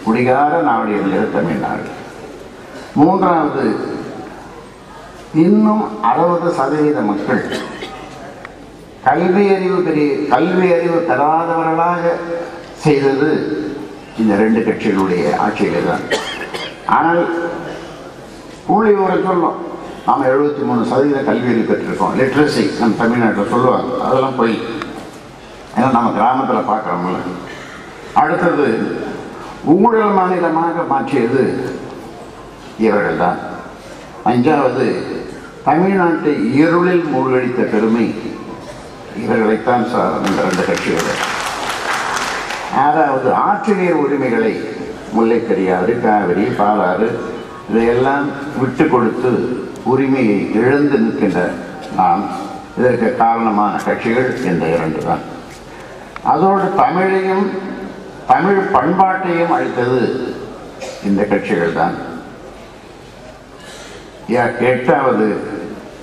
குடிகார நாவடியில் நிறுத்தமினார்கள். மூன்றாவது, இன்னும் 60% மக்கள் கல்வி அறிவு பெறாதவர்களாக செய்தது இந்த ரெண்டு கட்சிகளுடைய ஆட்சியிலே தான். ஆனால் புள்ளி விவரம் சொல்லும், நாம் 73% கல்வி அறிவு பெற்றிருக்கோம். லிட்ரஸி நம்ம தமிழ்நாட்டில் சொல்லுவாங்க, அதெல்லாம் போய் ஏன்னா நம்ம கிராமத்தில் பார்க்குறோம்ல. அடுத்தது, ஊழல் மாநிலமாக மாற்றியது இவர்கள் தான். அஞ்சாவது, தமிழ்நாட்டை இருளில் மூழ்கடித்த பெருமை இவர்களைத்தான் சார் இந்த ரெண்டு கட்சிகள். ஆறாவது, ஆற்று நீர் உரிமைகளை முல்லைப்பெரியாறு, காவிரி, பாலாறு இதையெல்லாம் விட்டு கொடுத்து உரிமையை இழந்து நிற்கின்ற நாம் இதற்கு காரணமான கட்சிகள் இந்த இரண்டு தான். அதோடு தமிழையும் தமிழ் பண்பாட்டையும் அழித்தது இந்த கட்சிகள் தான். எட்டாவது,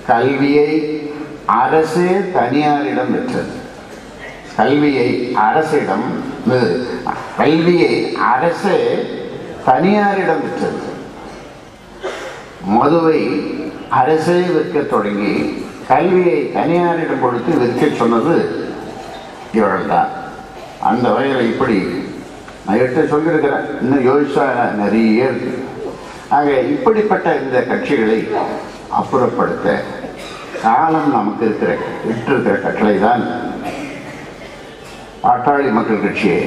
கல்வியை அரசே தனியாரிடம் பெற்றது. கல்வியை அரசே தனியாரிடம் பெற்றது. மதுவை அரசே விற்க தொடங்கி கல்வியை தனியாரிடம் கொடுத்து விற்க சொன்னது இவர்கள் தான். அந்த வகையில் இப்படி நான் எடுத்து சொல்லியிருக்கிறேன், இன்னும் யோசிச்சா நிறைய இருக்கு. ஆக இப்படிப்பட்ட இந்த கட்சிகளை அப்புறப்படுத்த காலம் நமக்கு விட்டிருக்கிற கட்டளை தான் பாட்டாளி மக்கள் கட்சியை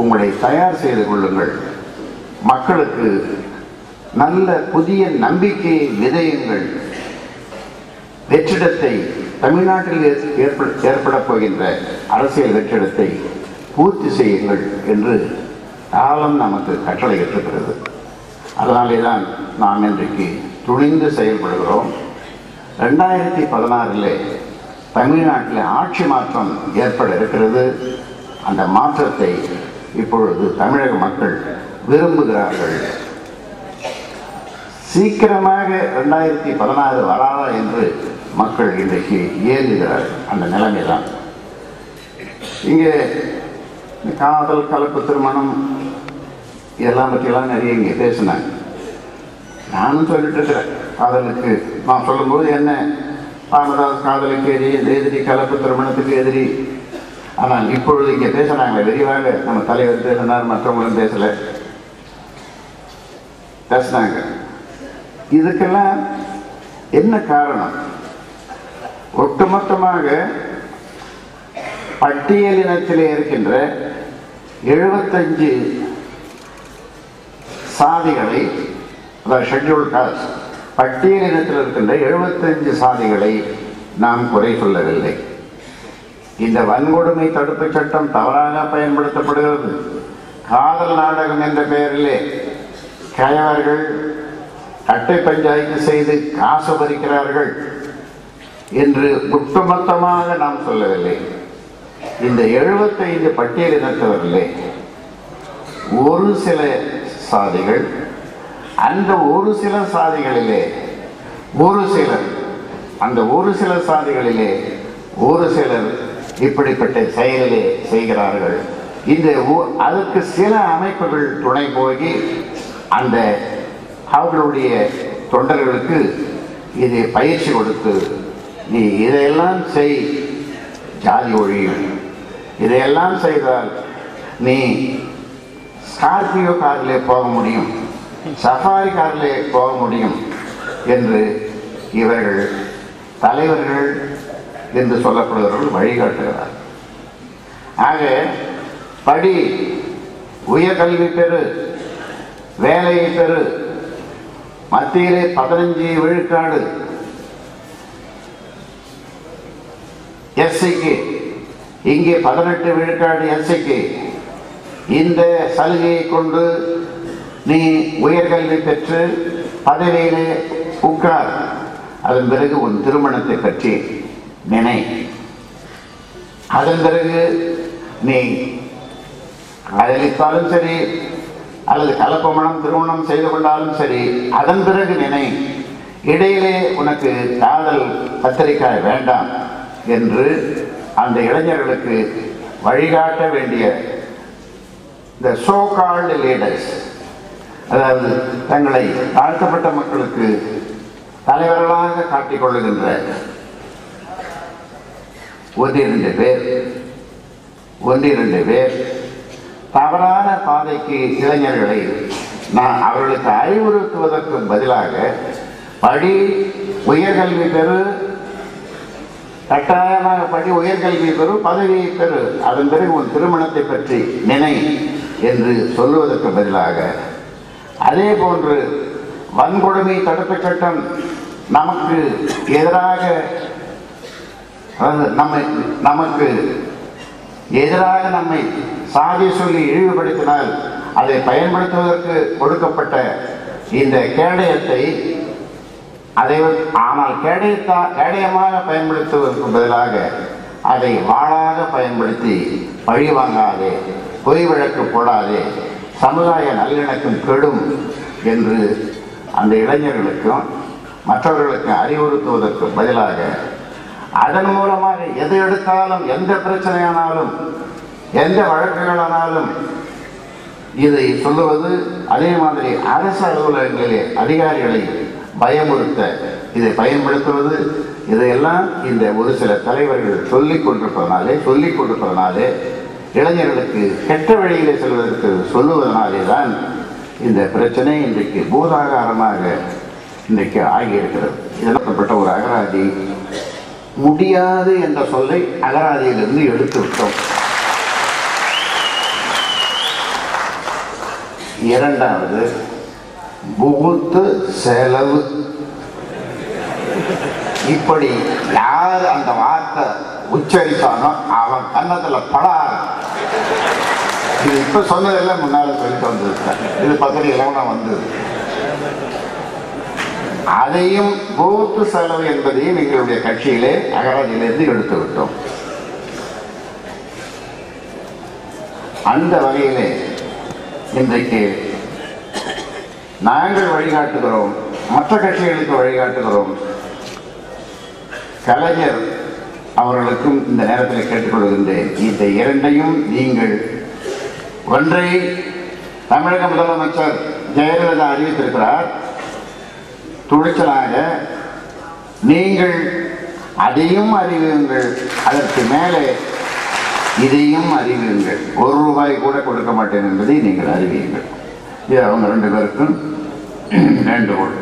உங்களை தயார் செய்து கொள்ளுங்கள், மக்களுக்கு நல்ல புதிய நம்பிக்கையை விதையுங்கள், வெற்றிடத்தை தமிழ்நாட்டில் ஏற்பட போகின்ற அரசியல் வெற்றிடத்தை பூர்த்தி செய்யுங்கள் என்று காலம் நமக்கு கட்டளை ஏற்றுகிறது. அதனாலே தான் நாம் இன்றைக்கு துணிந்து செயல்படுகிறோம். 2016 தமிழ்நாட்டில் ஆட்சி மாற்றம் ஏற்பட இருக்கிறது. அந்த மாற்றத்தை இப்பொழுது தமிழக மக்கள் விரும்புகிறார்கள். சீக்கிரமாக 2016 வராதா என்று மக்கள் இன்றைக்கு ஏங்குகிறார்கள். அந்த நிலைமை தான். இங்கே காதல், கலப்பு திருமணம் இதெல்லாம் பற்றியெல்லாம் நிறைய இங்கே பேசினாங்க. நானும் சொல்லிட்டு இருக்கிறேன், காதலுக்கு நான் சொல்லும்போது என்ன ராமதாஸ் காதலுக்கு எதிரி, கலப்பு திருமணத்துக்கு எதிரி. ஆனால் இப்பொழுது இங்கே பேசுனாங்க விரிவாக. நம்ம தலைவர் பேசினார், மற்றவங்களும் பேசினாங்க. இதுக்கெல்லாம் என்ன காரணம்? ஒட்டுமொத்தமாக பட்டியலினத்திலே இருக்கின்ற 75 சாதிகளை, அதாவது ஷெட்யூல் காஸ்ட், பட்டியலினத்தில் இருக்கின்ற 75 சாதிகளை நாம் குறை சொல்லவில்லை. இந்த வன்கொடுமை தடுப்பு சட்டம் தவறாக பயன்படுத்தப்படுகிறது. காதல் நாடகம் என்ற பெயரிலே கயவர்கள் கட்டை பஞ்சாயத்து செய்து காசு பறிக்கிறார்கள் என்று ஒட்டுமொத்தமாக நாம் சொல்லவில்லை. இந்த 75 பட்டியலினத்தவர்களே ஒரு சில சாதிகள், அந்த ஒரு சில சாதிகளிலே ஒரு சிலர் இப்படிப்பட்ட செயலிலே செய்கிறார்கள். அதற்கு சில அமைப்புகள் துணை போகி அந்த அவர்களுடைய தொண்டர்களுக்கு இதை பயிற்சி கொடுத்து, நீ இதையெல்லாம் செய், ஜாதி ஒழியும், இதையெல்லாம் செய்தால் நீ ஸ்கார்பியோ காரிலே போக முடியும், சஃபாரி காரிலே போக முடியும் என்று இவர்கள் தலைவர்கள் என்று சொல்லப்படுபவர்கள் வழிகாட்டுகிறார். ஆக படி, உயர்கல்வி பெறு, வேலையை பெறு, மத்தியிலே 15 விழுக்காடு எஸ்சிக்கு, இங்கே 18 விழுக்காடு எஸ்சிக்கு. இந்த சலுகையை கொண்டு நீ உயர்கல்வி பெற்று பதவியிலே உட்கார். அதன் பிறகு உன் திருமணத்தை பற்றி நினை. அதன் பிறகு நீ காதலித்தாலும் சரி அல்லது கலப்பு திருமணம் செய்து கொண்டாலும் சரி, அதன் பிறகு நினை. இடையிலே உனக்கு காதல் கத்தரிக்காய் வேண்டாம் என்று அந்த இளைஞர்களுக்கு வழிகாட்ட வேண்டிய இந்த சோ கால்டு லீடர்ஸ், அதாவது தங்களை தாழ்த்தப்பட்ட மக்களுக்கு தலைவர்களாக காட்டிக்கொள்ளுகின்ற ஒன்றிரண்டு பேர் தவறான பாதைக்கு இளைஞர்களை அவர்களுக்கு அறிவுறுத்துவதற்கு பதிலாக உயர்கல்வி பெறு, கட்டாயமாக உயர்கல்வி பெறு, பதவியை பெறு, அதன் பிறகு உன் திருமணத்தை பற்றி நினை என்று சொல்லுவதற்கு பதிலாக, அதே போன்று வன்கொடுமை தடுப்பு சட்டம் நமக்கு எதிராக நம்மை சாதி சொல்லி இழிவுபடுத்தினால் அதை பயன்படுத்துவதற்கு கொடுக்கப்பட்ட இந்த கேடயத்தை ஆனால் கேடயமாக பயன்படுத்துவதற்கு பதிலாக அதை வாளாக பயன்படுத்தி பழி வாங்காதே, பொய் வழக்கு போடாதே, சமுதாய நல்லிணக்கம் கெடும் என்று அந்த இளைஞர்களுக்கும் மற்றவர்களுக்கும் அறிவுறுத்துவதற்கு பதிலாக அதன் மூலமாக எது எடுத்தாலும், எந்த பிரச்சனையானாலும், எந்த வழக்குகளானாலும் இதை சொல்லுவது, அதே மாதிரி அரசு அலுவலகங்களிலே அதிகாரிகளை பயமுறுத்த இதை பயன்படுத்துவது, இதையெல்லாம் இந்த ஒரு சில தலைவர்கள் சொல்லிக் கொண்டிருப்பதனாலே இளைஞர்களுக்கு கெட்ட வழியிலே செல்வதற்கு சொல்லுவதனாலே தான் இந்த பிரச்சனை இன்றைக்கு பூதாகாரமாக இன்றைக்கு ஆகியிருக்கிறது. இதனப்பட்ட ஒரு அகராதி முடியாது என்ற சொல்லை அகராதியிலிருந்து எடுத்து விட்டோம். இரண்டாவது புகுத்து செலவு. இப்படி யார் அந்த வார்த்தை உச்சரித்தானோ அவன் கன்னத்துல படாது. இது இப்ப சொன்னதெல்லாம் முன்னால சொல்லிட்டு வந்திருக்கேன். இது பத்திரிகைலாம் வந்தது. அதையும் புகுத்து செலவு என்பதையும் எங்களுடைய கட்சியிலே அகராதியிலிருந்து எடுத்து விட்டோம். அந்த வகையிலே இன்றைக்கு நாங்கள் வழிகாட்டுகிறோம், மற்ற கட்சிகளுக்கு வழிகாட்டுகிறோம். கலைஞர் அவர்களுக்கும் இந்த நேரத்தில் கேட்டுக்கொள்கின்றேன், இந்த இரண்டையும் நீங்கள் ஒன்றை தமிழக முதலமைச்சர் ஜெயலலிதா அறிவித்திருக்கிறார், துணிச்சலாக நீங்கள் அதையும் அறிவியுங்கள், அதற்கு மேலே இதையும் அறிவியுங்கள், ₹1 கூட கொடுக்க மாட்டேன் என்பதை நீங்கள் அறிவியுங்கள். இது அவங்க ரெண்டு பேருக்கும் வேண்டுகோள்.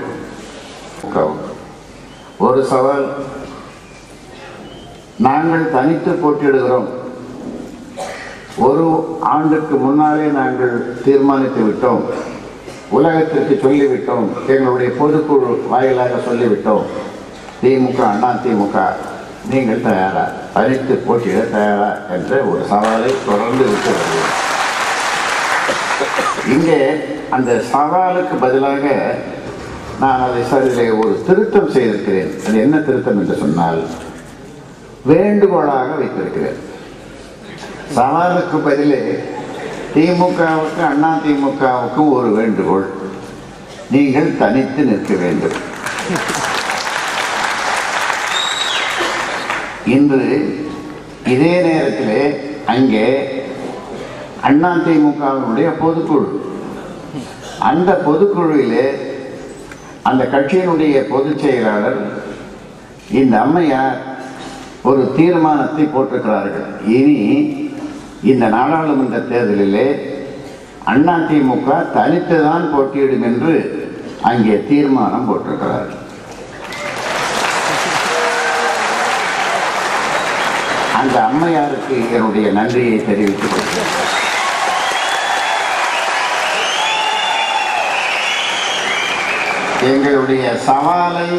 ஒரு சவால், நாங்கள் தனித்து போட்டியிடுகிறோம். ஒரு ஆண்டுக்கு முன்னாலே நாங்கள் தீர்மானித்து விட்டோம், உலகத்திற்கு சொல்லிவிட்டோம், எங்களுடைய பொதுக்குழு வாயிலாக சொல்லிவிட்டோம், திமுக அண்ணா திமுக நீங்கள் தயாரா, தனித்து போட்டியிட தயாரா என்ற ஒரு சவாலை தொடர்ந்து விட்டு வருகிறோம். இங்கே அந்த சவாலுக்கு பதிலாக நான் அதை சரியிலே ஒரு திருத்தம் செய்திருக்கிறேன். அது என்ன திருத்தம் என்று சொன்னால், வேண்டுகோளாக வைத்திருக்கிறேன். சவாலுக்கு பதிலே திமுகவுக்கு அண்ணா திமுகவுக்கும் ஒரு வேண்டுகோள், நீங்கள் தனித்து நிற்க வேண்டும். இன்று இதே நேரத்திலே அங்கே அண்ணா திமுகவினுடைய பொதுக்குழு, அந்த பொதுக்குழுவிலே அந்த கட்சியினுடைய பொதுச் செயலாளர் இந்த அம்மையார் ஒரு தீர்மானத்தை போட்டிருக்கிறார்கள். இனி இந்த நாடாளுமன்ற தேர்தலிலே அண்ணா திமுக தனித்துதான் போட்டியிடும் என்று அங்கே தீர்மானம் போட்டிருக்கிறார்கள். அந்த அம்மையாருக்கு என்னுடைய நன்றியை தெரிவித்துக் கொள்கிறேன். எங்களுடைய சவாலை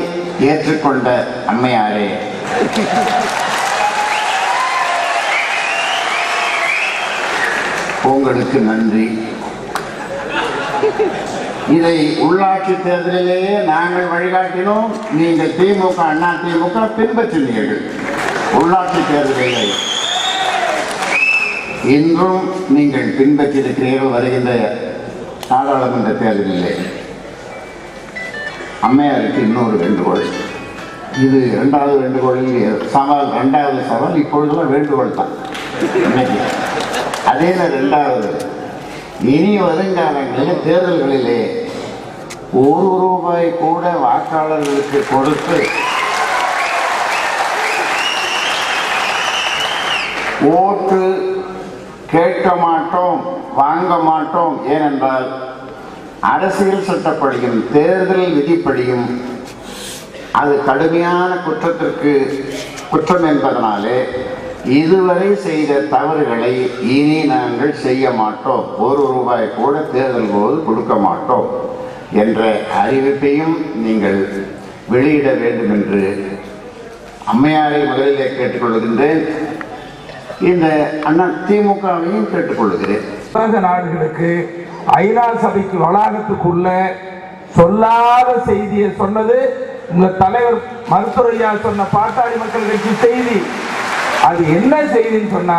ஏற்றுக்கொண்ட அம்மையாரே, உங்களுக்கு நன்றி. இதை உள்ளாட்சி தேர்தலிலேயே நாங்கள் வழிகாட்டினோம், நீங்கள் திமுக அண்ணா திமுக பின்பற்றினீர்கள். உள்ளாட்சி தேர்தலிலே இன்றும் நீங்கள் பின்பற்றியிருக்கிறீர்கள். வருகின்ற நாடாளுமன்ற தேர்தலிலே அம்மையாருக்கு இன்னொரு வேண்டுகோள், இது இரண்டாவது வேண்டுகோளில் சவால், இரண்டாவது சவால் இப்பொழுதெல்லாம் வேண்டுகோள் தான். அதே இரண்டாவது, இனி வருங்காலங்களில் தேர்தல்களிலே ₹1 கூட வாக்காளர்களுக்கு கொடுத்து ஓட்டு கேட்க மாட்டோம், வாங்க மாட்டோம். ஏனென்றால் அரசியல் சட்டப்படியும் தேர்தல் விதிப்படியும் அது கடுமையான குற்றம் என்பதனாலே இதுவரை செய்த தவறுகளை இனி நாங்கள் செய்ய மாட்டோம், ₹1 கூட தேர்தல் போது கொடுக்க மாட்டோம் என்ற அறிவிப்பையும் நீங்கள் வெளியிட வேண்டும் என்று அம்மையாரை முதலிலே கேட்டுக்கொள்கின்றேன். இந்த திமுகவையும் கேட்டுக்கொள்கிறேன். உலக நாடுகளுக்கு ஐநா சபைக்கு வளாகத்துக்குள்ள சொல்லாத செய்தியை சொன்னது உங்க தலைவர் மருத்துவரையா சொன்ன பாட்டாளி மக்கள் கட்சி செய்தி. அது என்ன செய்தின்னு சொன்னா,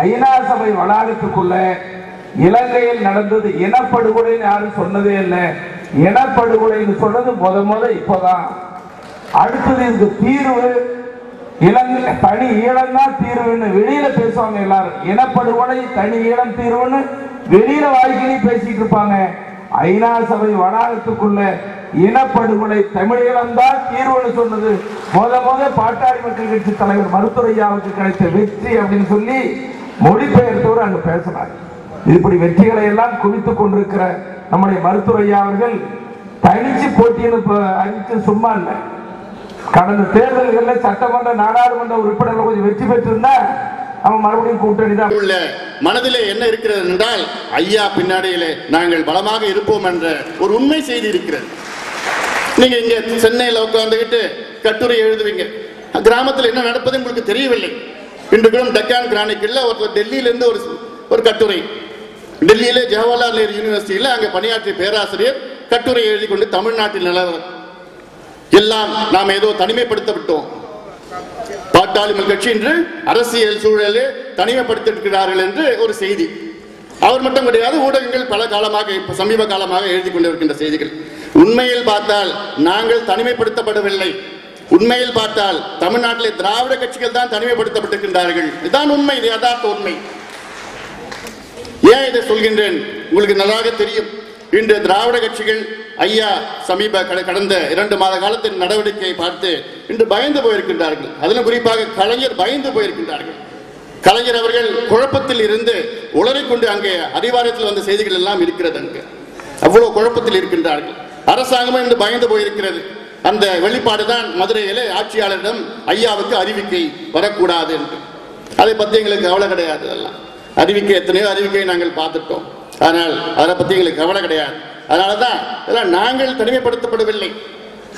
ஐநா சபை வளாகத்துக்குள்ள இலங்கையில் நடந்தது இனப்படுகொலைன்னு யாரும் சொன்னதே இல்லை. இனப்படுகொலைன்னு சொன்னது முத இப்போதான். அடுத்தது இதுக்கு தீர்வு இலங்கை தனி ஈழம் தான் தீர்வுன்னு வெளியில பேசுவாங்க எல்லாரும். இனப்படுகொலை தனி ஈழம் தீர்வுன்னு வெளியில வாய்க்கினே பேசிட்டு இருப்பாங்க. ஐநா சபை வளாகத்துக்குள்ள இனப்படுகொலை தமிழீழம் தான் தீர்வுன்னு சொன்னது முத பாட்டாளி மக்கள் கட்சி தலைவர் மருத்துவரையாவுக்கு கிடைத்த வெற்றி அப்படின்னு சொல்லி மொழிபெயர்த்தவர் அங்கு பேசினார். இப்படி வெற்றிகளை எல்லாம் குவித்துக் கொண்டிருக்கிற நம்முடைய மருத்துவரையா அவர்கள் தனிச்சு போட்டின்னு அறிவிச்சு சும்மா இல்லை. கடந்த தேர்தல்களில் சட்டமன்ற நாடாளுமன்ற உறுப்பினர்கள் கொஞ்சம் வெற்றி பெற்றிருந்தா அவன் மறுபடியும் கூட்டணி தான். மனதிலே என்ன இருக்கிறது என்றால், ஐயா பின்னாடியிலே நாங்கள் பலமாக இருப்போம் என்ற ஒரு உண்மை செய்தி இருக்கிறது. நீங்க இங்க சென்னையில் உட்கார்ந்துகிட்டு கட்டுரை எழுதுவீங்க, கிராமத்தில் என்ன நடப்பது உங்களுக்கு தெரியவில்லை. இன்று கூட டெக்கான் கிரானிக்கல்ல ஒருத்தர் டெல்லியிலிருந்து ஒரு கட்டுரை, டெல்லியிலே ஜவஹர்லால் நேரு யூனிவர்சிட்டியில் அங்கே பணியாற்றிய பேராசிரியர் கட்டுரை எழுதி கொண்டு தமிழ்நாட்டில் நிலவரம் எல்லாம் நாம் ஏதோ தனிமைப்படுத்தப்பட்டோம், பாட்டாளி மக்கள் கட்சி என்று அரசியல் சூழலே தனிமைப்படுத்திருக்கிறார்கள் என்று ஒரு செய்தி. அவர் மட்டும் கிடையாது, ஊடகங்கள் பல காலமாக சமீப காலமாக எழுதி கொண்டிருக்கின்ற செய்திகள். உண்மையில் பார்த்தால் நாங்கள் தனிமைப்படுத்தப்படவில்லை. உண்மையில் பார்த்தால் தமிழ்நாட்டிலே திராவிட கட்சிகள் தான் தனிமைப்படுத்தப்பட்டிருக்கின்றார்கள். இதுதான் உண்மை, இது யதார்த்த உண்மை. ஏன் இதை சொல்கின்றேன்? உங்களுக்கு நன்றாக தெரியும். இன்று திராவிட கட்சிகள் ஐயா கடந்த 2 மாத காலத்தின் நடவடிக்கையை பார்த்து இன்று பயந்து போயிருக்கின்றார்கள். அதிலும் குறிப்பாக கலைஞர் பயந்து போயிருக்கின்றார்கள். கலைஞர் அவர்கள் குழப்பத்தில் இருந்து உளறிக்கொண்டு அங்கே அதிகாரத்தில் வந்த செய்திகள் எல்லாம் இருக்கிறது. அங்கு அவ்வளவு குழப்பத்தில் இருக்கின்றார்கள். அரசாங்கமும் இன்று பயந்து போயிருக்கிறது. அந்த வெளிப்பாடுதான் மதுரையிலே ஆட்சியாளரிடம் ஐயாவுக்கு அறிவிக்கை வரக்கூடாது என்று. அதை பற்றி எங்களுக்கு கவலை கிடையாது. அதெல்லாம் அறிவிக்கை, எத்தனையோ அறிவிக்கையை நாங்கள் பார்த்துட்டோம். ஆனால் அதை பற்றி எங்களுக்கு கவலை கிடையாது. அதனாலதான் இதெல்லாம் நாங்கள் தனிமைப்படுத்தப்படவில்லை.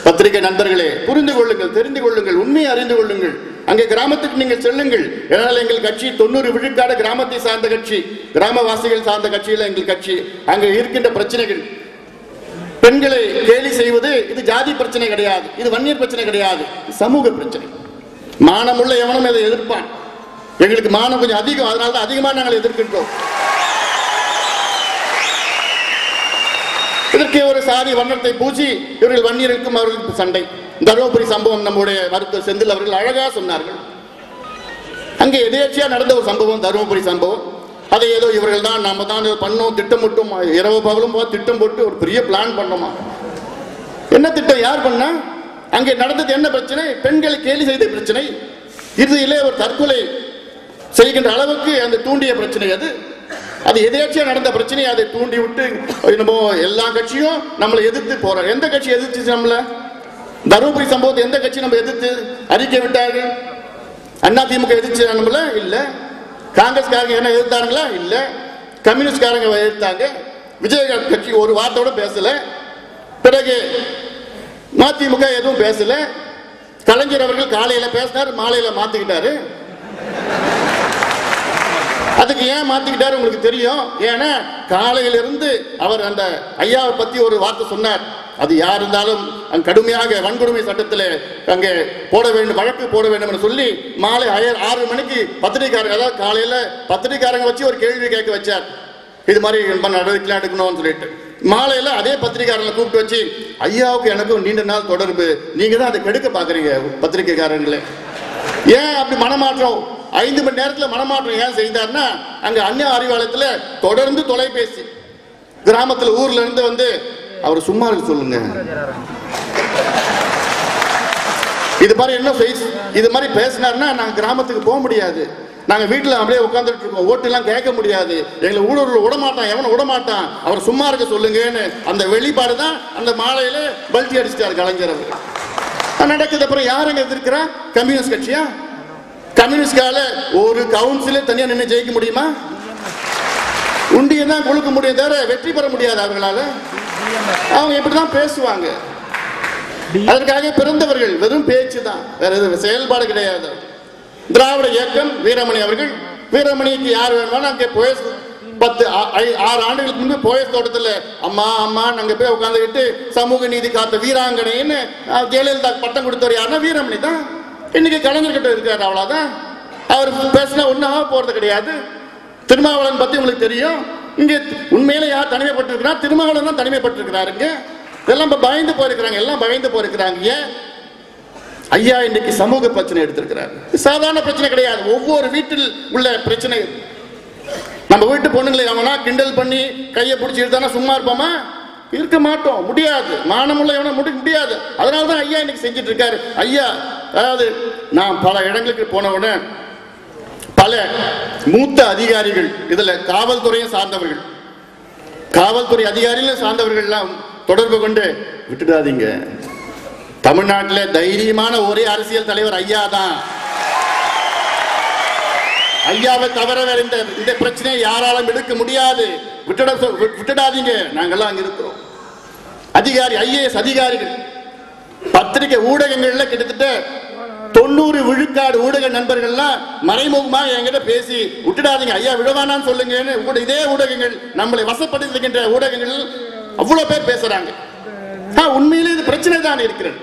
பத்திரிகை நண்பர்களே, புரிந்து கொள்ளுங்கள், தெரிந்து கொள்ளுங்கள், உண்மையை அறிந்து கொள்ளுங்கள். அங்கே கிராமத்துக்கு நீங்கள் செல்லுங்கள். ஏனால் எங்கள் கட்சி 90 விழுக்காடு கிராமத்தை சார்ந்த கட்சி, கிராமவாசிகள் சார்ந்த கட்சியில் எங்கள் கட்சி. அங்கே இருக்கின்ற பிரச்சனைகள், பெண்களை கேலி செய்வது இது ஜாதி பிரச்சனை கிடையாது, இது வன்னியர் பிரச்சனை கிடையாது, சமூக பிரச்சனை. மானமுள்ள எவனும் இதை எதிர்ப்பான். எங்களுக்கு மானம் கொஞ்சம் அதிகம், அதனால்தான் அதிகமாக நாங்கள் எதிர்க்கின்றோம். இதற்கு ஒரு சாதி வண்ணத்தை பூசி இவர்கள் வன்னியருக்கும் அவர்களுக்கு சண்டை. தருமபுரி சம்பவம் நம்முடைய மருத்துவர் செந்தில் அவர்கள் அழகாக சொன்னார்கள். அங்கே எதேச்சியா நடந்த ஒரு சம்பவம், தருமபுரி சம்பவம். அதை ஏதோ இவர்கள் தான் நம்ம தான் பண்ணோம், திட்டமிட்டோம், இரவு பகலும் திட்டம் போட்டு ஒரு பெரிய பிளான் பண்ணோமா. என்ன திட்டம், யார் பண்ணா? அங்கே நடந்தது என்ன பிரச்சனை? பெண்களை கேலி செய்த பிரச்சனை. இறுதியிலே ஒரு தற்கொலை செய்கின்ற அளவுக்கு அந்த தூண்டிய பிரச்சனை. அது எதேச்சியா நடந்த பிரச்சனை. அதை தூண்டி விட்டு என்னமோ எல்லா கட்சியும் நம்மளை எதிர்த்து போற. எந்த கட்சி எதிர்த்து நம்மள? தருமபுரி சம்பவத்தை எந்த கட்சி நம்ம எதிர்த்து அறிக்கை விட்டார்கள்? அண்ணா திமுக எதிர்த்து நம்மள இல்ல. காங்கிரஸ்காரங்க என்ன எதிர்த்தாங்களா? இல்ல. கம்யூனிஸ்ட்காரங்க எதிர்த்தாங்க. விஜய் கட்சி ஒரு வார்த்தையோட பேசல. பிறகு மதிமுக எதுவும் பேசல. கலைஞர் அவர்கள் காலையில பேசினார், மாலையில மாத்திக்கிட்டாரு. அதுக்கு ஏன் மாத்திக்கிட்டாரு உங்களுக்கு தெரியும். ஏன்னா காலையிலிருந்து அவர் அந்த ஐயாவை பத்தி ஒரு வார்த்தை சொன்னார். அது யார் இருந்தாலும் கடுமையாக வன்கொடுமை சட்டத்தில் அங்கே போட வேண்டும், வழக்கு போட வேண்டும் என்று சொல்லி மாலை 6 மணிக்கு பத்திரிகைக்காரங்க, அதாவது காலையில பத்திரிகைக்காரங்க வச்சு ஒரு கேள்வி கேட்க வச்சார். இது மாதிரி நடவடிக்கை எடுக்கணும்னு சொல்லிட்டு மாலையில அதே பத்திரிகைக்காரங்களை கூப்பிட்டு வச்சு, ஐயாவுக்கு எனக்கும் நீண்ட நாள் தொடர்பு, நீங்க தான் அதை கெடுக்க பாக்குறீங்க பத்திரிகைக்காரங்களே, ஏன் அப்படி மனமாற்றம் 5 மணி நேரத்தில் மனமாற்றம் ஏன் செய்தார்னா அங்க அந்நிய அறிவாலயத்தில் தொடர்ந்து தொலைபேசி, கிராமத்தில் ஊர்ல இருந்து வந்து அவர் சும்மா இருக்க சொல்லுங்க, இது மாதிரி என்ன இது மாதிரி பேசினார்னா நாங்க கிராமத்துக்கு போக முடியாது, நாங்க வீட்டுல அப்படியே உட்கார்ந்துட்டு இருக்கோம், ஓட்டு எல்லாம் கேட்க முடியாது, எங்களை ஊழல் விடமாட்டான், எவனை விடமாட்டான், அவர் சும்மா இருக்க சொல்லுங்கன்னு அந்த வெளிப்பாடு தான் அந்த மாலையில பல்ட்டி அடிச்சிட்டார் கலைஞர் அவர். நடக்குது. அப்புறம் யாருங்க எதிர்க்கிறா? கம்யூனிஸ்ட் கட்சியா? கம்யூனிஸ்டால ஒரு கவுன்சிலே தனியா நின்று ஜெயிக்க முடியுமா? உண்டியை தான் கொடுக்க முடியும் தவிர வெற்றி பெற முடியாது அவர்களால. அவங்க இப்படிதான் பேசுவாங்க. அதற்காக பிறந்தவர்கள் வெறும் பேச்சு தான், வேற எதுவும் செயல்பாடு கிடையாது. திராவிட இயக்கம் வீரமணி அவர்கள், வீரமணிக்கு யார் வேணுமானா அங்கே போயஸ் 6 ஆண்டுகளுக்கு முன்பு போயஸ் தோட்டத்தில் அம்மா அம்மா நாங்க போய் உட்காந்துக்கிட்டு சமூக நீதி காத்த வீராங்கனைன்னு ஜெயலலிதா பட்டம் கொடுத்தவர் யாருன்னா வீரமணி தான். இன்னைக்கு கலைஞர்கிட்ட இருக்காரு, அவ்வளவுதான். அவர் பேசினா ஒன்னாக போறது கிடையாது. திருமாவளவன் பத்தி உங்களுக்கு தெரியும். இங்க உண்மையில யார் தனிமைப்பட்டிருக்கிறா? திருமாவளவன் தான் தனிமைப்பட்டிருக்கிறாருங்க. இதெல்லாம் பயந்து போயிருக்கிறாங்க, எல்லாம் பயந்து போயிருக்கிறாங்க. ஏன்? ஐயா இன்னைக்கு சமூக பிரச்சனை எடுத்திருக்கிறார். சாதாரண பிரச்சனை கிடையாது, ஒவ்வொரு வீட்டில் உள்ள பிரச்சனை. நம்ம வீட்டு பொண்ணுங்களை அவனா கிண்டல் பண்ணி கையை பிடிச்சி எடுத்தானா சும்மா இருப்போமா? இருக்க மாட்டோம், முடியாது. மானமுள்ள எவனா முடியாது. அதனாலதான் ஐயா இன்னைக்கு செஞ்சிட்டு இருக்காரு. ஐயா அதாவது நான் பல இடங்களுக்கு போன உடனே பல மூத்த அதிகாரிகள், இதுல காவல்துறையை சார்ந்தவர்கள், காவல்துறை அதிகாரிகள் சார்ந்தவர்கள் எல்லாம் தொடர்பு கொண்டு விட்டுடாதீங்க, தமிழ்நாட்டில் தைரியமான ஒரே அரசியல் தலைவர் ஐயா தான், ஐயாவை தவிர வேற இந்த பிரச்சனையை யாராலும் எடுக்க முடியாது, விட்டுடாதீங்க, நாங்கெல்லாம் அங்க இருக்கிறோம். அதிகாரி ஐஏஎஸ் அதிகாரிகள், பத்திரிகை ஊடகங்கள்ல கிட்டத்தட்ட 90 விழுக்காடு ஊடக நண்பர்கள்லாம் மறைமுகமாக என்கிட்ட பேசி விட்டுடாதீங்க ஐயா, விழவானான்னு சொல்லுங்கன்னு இதே ஊடகங்கள், நம்மளை வசப்படுத்துகின்ற ஊடகங்கள் அவ்வளவு பேர் பேசுறாங்க. உண்மையிலே இது பிரச்சனை தான் இருக்கிறது.